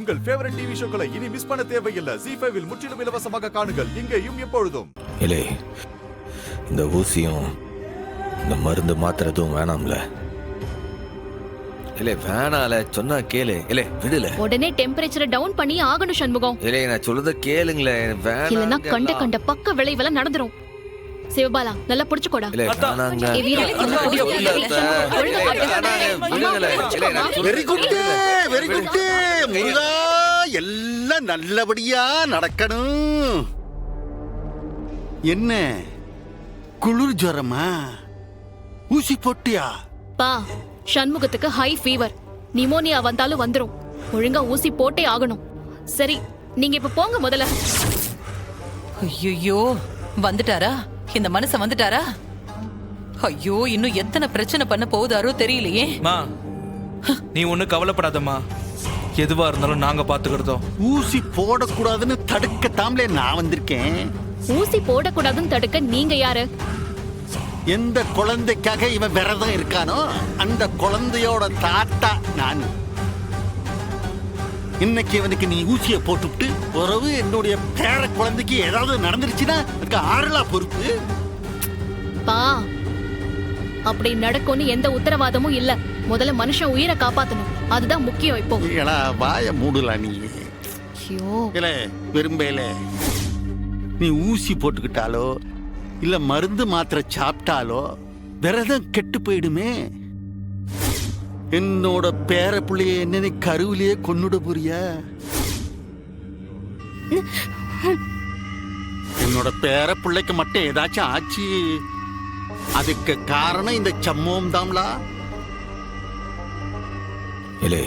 உங்கள் favourite TV ஷோக்களை இனி miss பண்ண தேவையில்லை. ZEE5 இல் முற்றிலும் இலவசமாக காணுங்கள். இங்கேயும் எப்பொழுதும். இல்லை, இந்த ஊசியும் இந்த மருந்து மாத்திரதும் வேணாம்ல. இல்லை வேணால, சொன்னா கேளு. இல்லை விடுல, உடனே டெம்பரேச்சரை டவுன் பண்ணி ஆகணும் சண்முகம். இல்லை நான் சொல்றத கேளுங்களேன். இல்லனா வேணாம். கண்ட பக்க விளைவெல்லாம் நடந்துரும். சிவபாலா நல்லா புடிச்சுக்கோடா. இல்லை வேணாங்க. ஏய் வீரா, நல்லா புடிச்சு. வெரி குட் வெரி குட் முருகா, எல்லாம் நல்லபடியா நடக்கணும். என்ன குளிர் ஜுரமா? ஊசி போட்டியா? பா, சண்முகத்துக்கு ஹை ஃபீவர், நிமோனியா வந்தாலும் வந்துரும். ஒழுங்கா ஊசி போட்டே ஆகணும். சரி, நீங்க இப்ப போங்க முதல்ல. ஐயோ, வந்துட்டாரா? இந்த மனுஷன் வந்துட்டாரா? ஐயோ, இன்னும் எத்தனை பிரச்சனை பண்ண போகுதாரோ தெரியலையே. மா, நீ ஒண்ணு கவலைப்படாதம்மா, எதுவா இருந்தாலும் நாங்க பாத்துக்கிறதோம். ஊசி போடக்கூடாதுன்னு தடுக்கத்தாம்லே நான் வந்திருக்கேன். ஊசி போடக்கூடாதுன்னு தடுக்க நீங்க யாரு? எந்த குழந்தைக்காக இவன் விரதம் இருக்கானோ அந்த குழந்தையோட தாத்தா நான். இன்னைக்கு இவனுக்கு நீ ஊசியை போட்டுவிட்டு உறவு என்னுடைய பேர குழந்தைக்கு ஏதாவது நடந்துருச்சுன்னா அதுக்கு ஆறுலா பொறுப்பு. பா, அப்படி நடக்கும்னு எந்த உத்தரவாதமும் இல்ல. முதல்ல மனுஷன் உயிரை காப்பாத்தணும், அதுதான் முக்கியம் இப்போ. ஏடா வாய மூடலாம் நீ. ஐயோ, இல்ல விரும்பல, நீ ஊசி போட்டுக்கிட்டாலோ இல்ல மருந்து மாத்திரை சாப்பிட்டாலோ விரதம் கெட்டு போயிடுமே. என்னோட பேர பிள்ளைய என்ன கருவிலேயே கொன்னுட போறியா? என்னோட பேர பிள்ளைக்கு மட்டும் ஏதாச்சும் ஆச்சு, அதுக்கு காரணம் இந்த சம்மம் தாம்லா. இல்லை,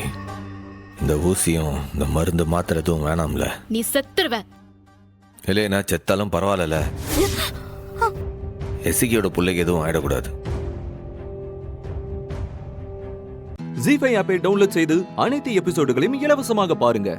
இந்த ஊசியும் இந்த மருந்து மாத்திரதும் வேணாம்ல. நீ செத்துருவ. இல்லை, நான் செத்தாலும் பரவாயில்ல. எசிகியோட பிள்ளைக்கு எதுவும் ஆயிடக்கூடாது. ZEE5 ஆப்பை டவுன்லோட் செய்து அனைத்து எபிசோடுகளையும் இலவசமாக பாருங்க.